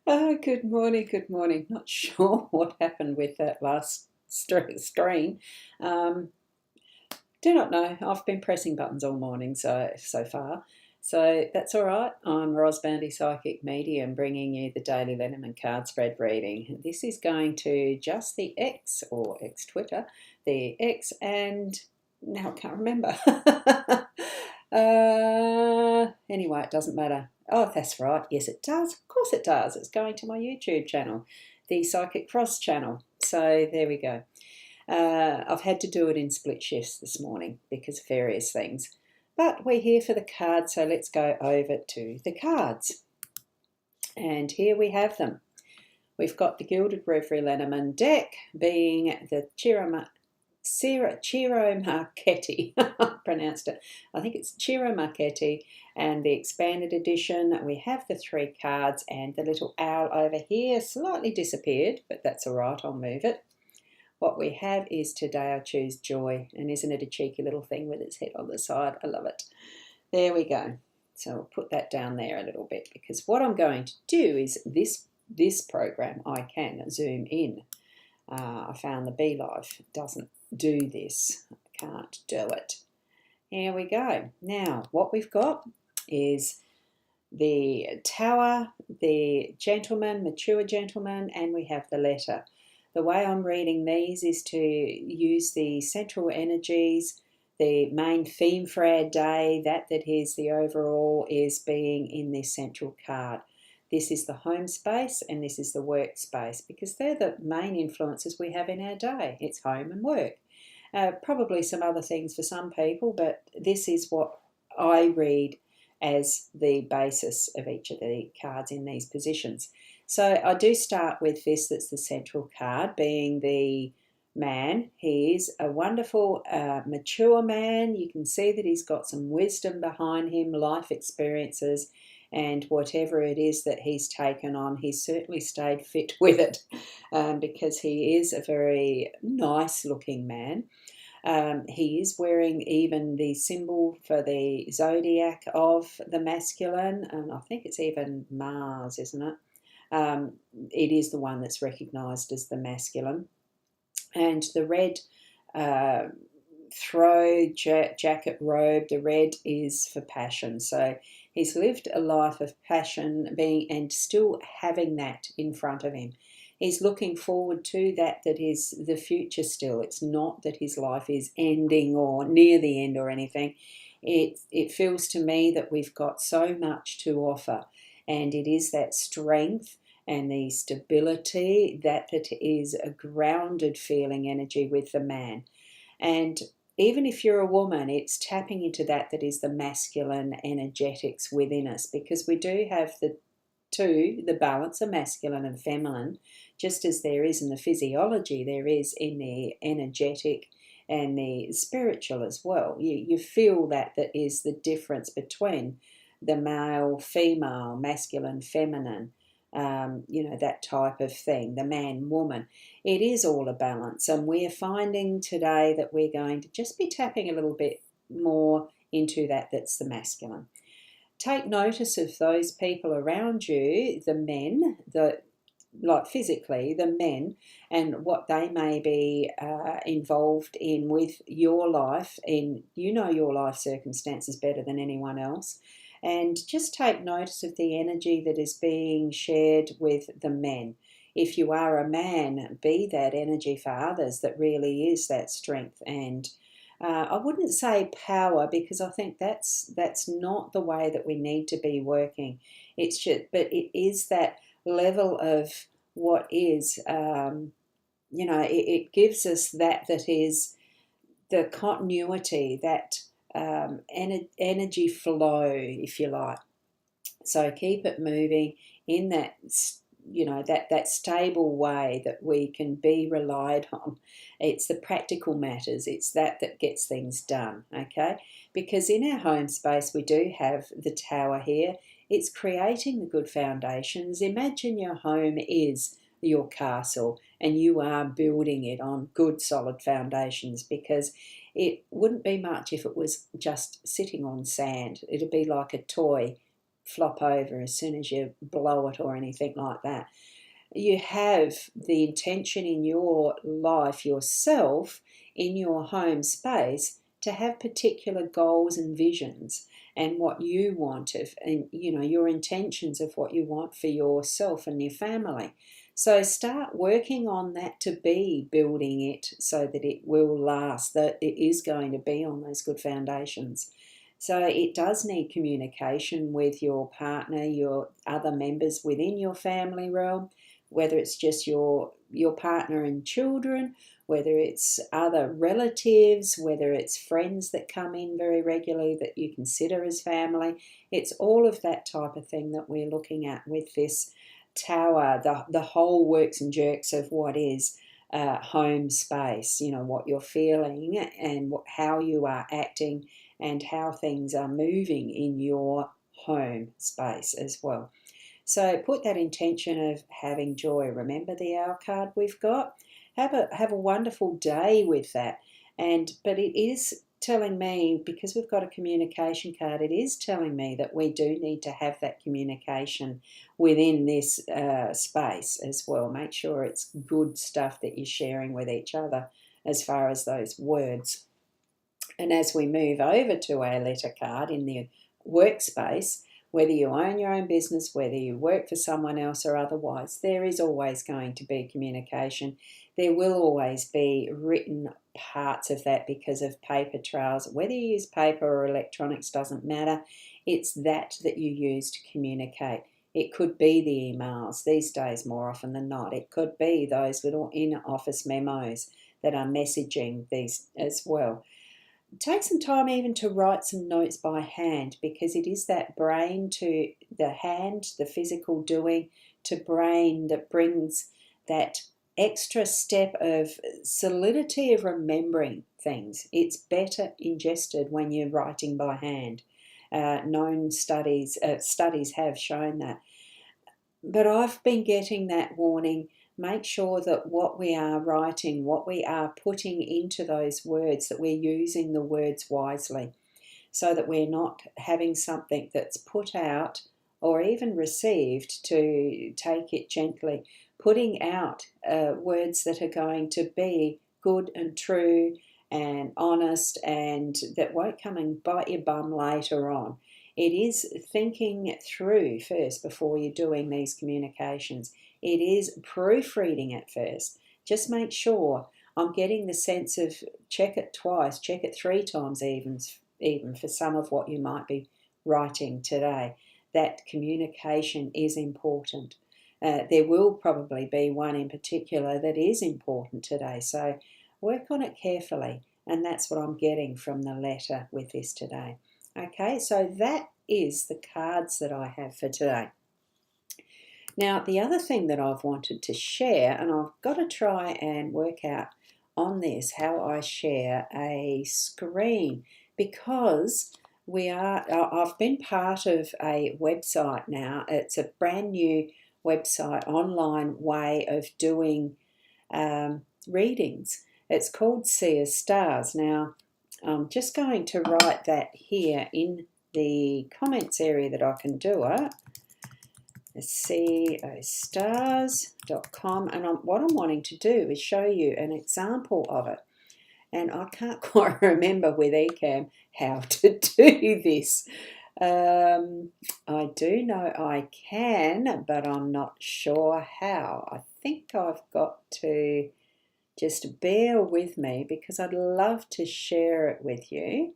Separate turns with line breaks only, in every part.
Oh, good morning, good morning. Not sure what happened with that last screen. Um, do not know. I've been pressing buttons all morning so far. So that's all right. I'm Ros Bounty Psychic Medium bringing you the daily Lenormand card spread reading. This is going to just the X or X Twitter, the X, and now I can't remember. Anyway, it doesn't matter. Oh, that's right. Yes, it does. Of course it does. It's going to my YouTube channel, the Psychic Cross channel. So there we go. I've had to do it in split shifts this morning because of various things. But we're here for the cards, so let's go over to the cards. And here we have them. We've got the Gilded Reverie Lenormand deck being the Ciro Marchetti, pronounced it. I think it's Ciro Marchetti, and the expanded edition. We have the 3 cards and the little owl over here, slightly disappeared, but that's all right, I'll move it. What we have is Today I Choose Joy, and isn't it a cheeky little thing with its head on the side? I love it. There we go. So I'll put that down there a little bit, because what I'm going to do is this program I can zoom in. I found the Be Life doesn't do this. I can't do it. Here we go. Now, what we've got is the Tower, the Gentleman, Mature Gentleman, and we have the Letter. The way I'm reading these is to use the central energies, the main theme for our day, that is the overall, is being in this central card. This is the home space and this is the workspace, because they're the main influences we have in our day. It's home and work. Probably some other things for some people, but this is what I read as the basis of each of the cards in these positions. So I do start with this, that's the central card, being the man. He is a wonderful, mature man. You can see that he's got some wisdom behind him, life experiences, and whatever it is that he's taken on, he's certainly stayed fit with it, because he is a very nice looking man. He is wearing even the symbol for the zodiac of the masculine, and I think it's even Mars, isn't it? It is the one that's recognised as the masculine. And the red jacket robe, the red is for passion. So he's lived a life of passion, being and still having that in front of him. He's looking forward to that is the future still. It's not that his life is ending or near the end or anything. It feels to me that we've got so much to offer, and it is that strength and the stability that is a grounded feeling energy with the man. And even if you're a woman, it's tapping into that is the masculine energetics within us, because we do have the balance of masculine and feminine, just as there is in the physiology, there is in the energetic and the spiritual as well. You feel that is the difference between the male, female, masculine, feminine, that type of thing, the man, woman. It is all a balance, and we're finding today that we're going to just be tapping a little bit more into that's the masculine. Take notice of those people around you, the men, like physically, the men, and what they may be involved in with your life, and your life circumstances better than anyone else. And just take notice of the energy that is being shared with the men. If you are a man, be that energy for others that really is that strength. And I wouldn't say power, because I think that's not the way that we need to be working. It's just, but it is that level of what is, it gives us that is the continuity, that energy flow, if you like. So keep it moving in that, that stable way that we can be relied on. It's the practical matters. It's that gets things done, okay? Because in our home space, we do have the Tower here. It's creating the good foundations. Imagine your home is your castle and you are building it on good solid foundations, because it wouldn't be much if it was just sitting on sand. It'd be like a toy flop over as soon as you blow it or anything like that. You have the intention in your life yourself, in your home space, to have particular goals and visions and what you want of, and your intentions of what you want for yourself and your family. So start working on that, to be building it so that it will last, that it is going to be on those good foundations. So it does need communication with your partner, your other members within your family realm, whether it's just your partner and children, whether it's other relatives, whether it's friends that come in very regularly that you consider as family. It's all of that type of thing that we're looking at with this tower, the whole works and jerks of what is home space, what you're feeling and how you are acting and how things are moving in your home space as well. So put that intention of having joy. Remember the owl card we've got? Have a wonderful day with that. But it is telling me, because we've got a communication card, it is telling me that we do need to have that communication within this space as well. Make sure it's good stuff that you're sharing with each other as far as those words. And as we move over to our letter card in the workspace, whether you own your own business, whether you work for someone else or otherwise, there is always going to be communication. There will always be written parts of that because of paper trails. Whether you use paper or electronics doesn't matter. It's that you use to communicate. It could be the emails these days more often than not. It could be those little in-office memos that are messaging these as well. Take some time even to write some notes by hand, because it is that brain to the hand, the physical doing to brain, that brings that extra step of solidity of remembering things. It's better ingested when you're writing by hand. Known studies have shown that. But I've been getting that warning. Make sure that what we are writing, what we are putting into those words, that we're using the words wisely, so that we're not having something that's put out or even received to take it gently. Putting out words that are going to be good and true and honest, and that won't come and bite your bum later on. It is thinking through first before you're doing these communications. It is proofreading it first. Just make sure I'm getting the sense of check it twice, check it 3 times even for some of what you might be writing today. That communication is important. There will probably be one in particular that is important today, so work on it carefully, and that's what I'm getting from the letter with this today. Okay, so that is the cards that I have for today. Now, the other thing that I've wanted to share, and I've got to try and work out on this how I share a screen, because I've been part of a website now. It's a brand new website, online way of doing readings. It's called See as Stars. Now, I'm just going to write that here in the comments area that I can do it. seostars.com, and what I'm wanting to do is show you an example of it. And I can't quite remember with Ecamm how to do this. I do know I can, but I'm not sure how. I think I've got to just bear with me, because I'd love to share it with you.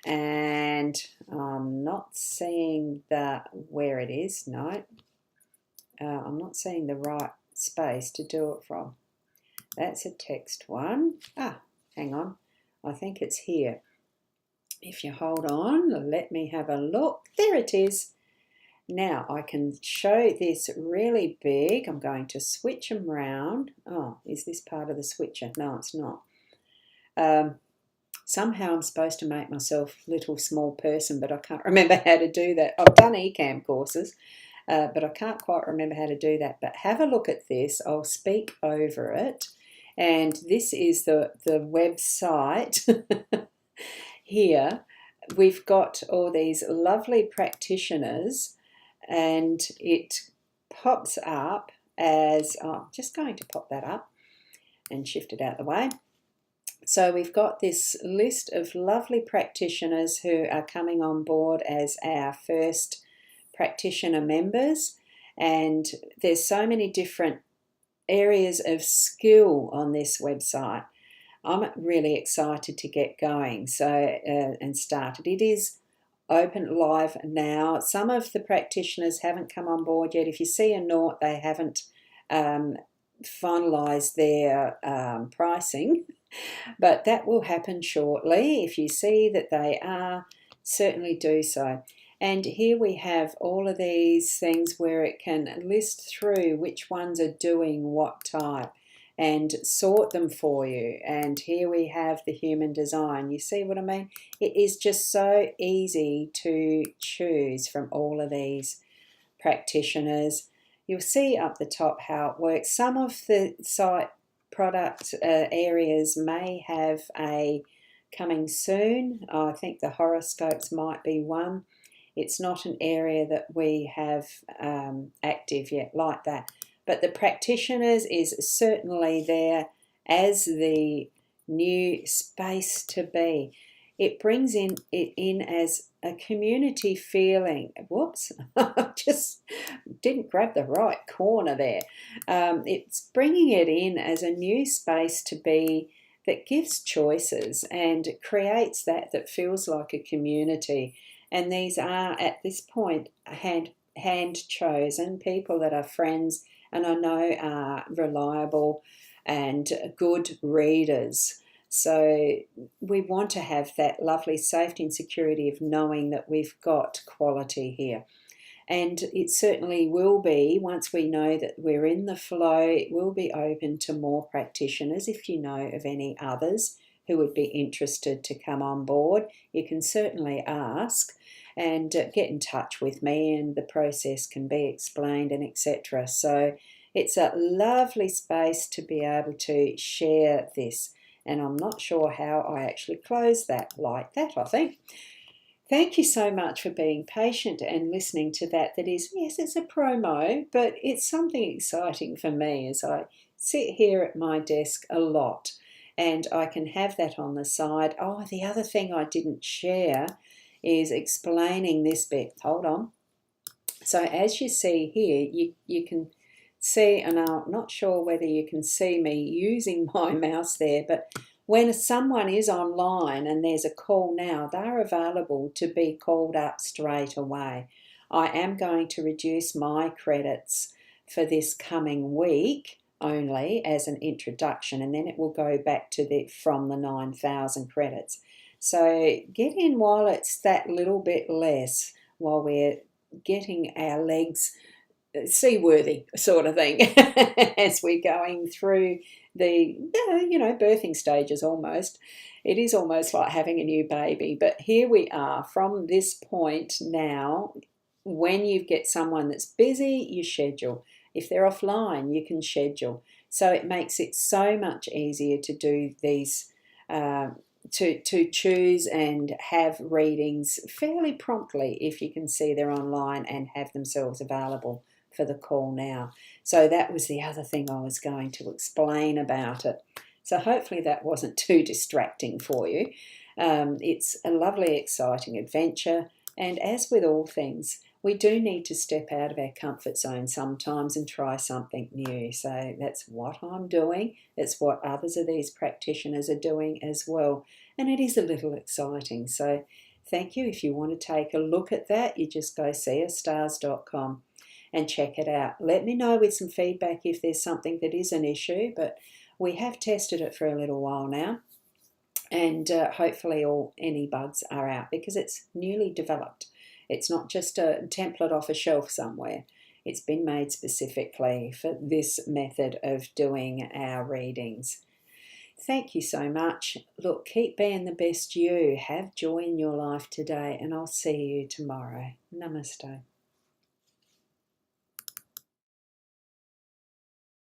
And I'm not seeing where it is. No, I'm not seeing the right space to do it from. That's a text one. Hang on. I think it's here. If you hold on, let me have a look. There it is. Now I can show this really big. I'm going to switch them round. Oh, is this part of the switcher? No, it's not. Somehow I'm supposed to make myself a little small person, but I can't remember how to do that. I've done Ecamm courses, but I can't quite remember how to do that. But have a look at this. I'll speak over it. And this is the website here. we've got all these lovely practitioners, and it pops up as, I'm just going to pop that up and shift it out of the way. So we've got this list of lovely practitioners who are coming on board as our first practitioner members, and there's so many different areas of skill on this website. I'm really excited to get going and started. It is open live now. Some of the practitioners haven't come on board yet. If you see a nought, they haven't finalised their pricing, but that will happen shortly. If you see that they are, certainly do so. And here we have all of these things where it can list through which ones are doing what type and sort them for you. And here we have the human design. You see what I mean? It is just so easy to choose from all of these practitioners. You'll see up the top how it works. Some of the site product areas may have a coming soon. I think the horoscopes might be one. It's not an area that we have active yet like that. But the practitioners is certainly there as the new space to be. It brings it in as a community feeling. Whoops, I just didn't grab the right corner there. It's bringing it in as a new space to be that gives choices and creates that feels like a community. And these are, at this point, hand-chosen people that are friends and I know are reliable and good readers. So we want to have that lovely safety and security of knowing that we've got quality here. And it certainly will be, once we know that we're in the flow, it will be open to more practitioners. If you know of any others who would be interested to come on board, you can certainly ask and get in touch with me, and the process can be explained and etc. So it's a lovely space to be able to share this, and I'm not sure how I actually close that like that, I think. Thank you so much for being patient and listening to that. That is, yes, it's a promo, but it's something exciting for me as I sit here at my desk a lot and I can have that on the side. Oh, the other thing I didn't share is explaining this bit. Hold on. So as you see here, you can see, and I'm not sure whether you can see me using my mouse there, but when someone is online and there's a call now, they're available to be called up straight away. I am going to reduce my credits for this coming week only as an introduction, and then it will go back to from the 9,000 credits. So get in while it's that little bit less, while we're getting our legs seaworthy sort of thing as we're going through the birthing stages. Almost, it is almost like having a new baby. But here we are from this point now. When you get someone that's busy, you schedule. If they're offline, you can schedule. So it makes it so much easier to do these to choose and have readings fairly promptly if you can see they're online and have themselves available for the call now. So that was the other thing I was going to explain about it. So hopefully that wasn't too distracting for you. It's a lovely, exciting adventure. And as with all things, we do need to step out of our comfort zone sometimes and try something new. So that's what I'm doing. It's what others of these practitioners are doing as well. And it is a little exciting. So thank you. If you want to take a look at that, you just go seeastars.com and check it out. Let me know with some feedback if there's something that is an issue, but we have tested it for a little while now, and hopefully any bugs are out because it's newly developed. It's not just a template off a shelf somewhere. It's been made specifically for this method of doing our readings. Thank you so much. Look, keep being the best you. Have joy in your life today, and I'll see you tomorrow. Namaste.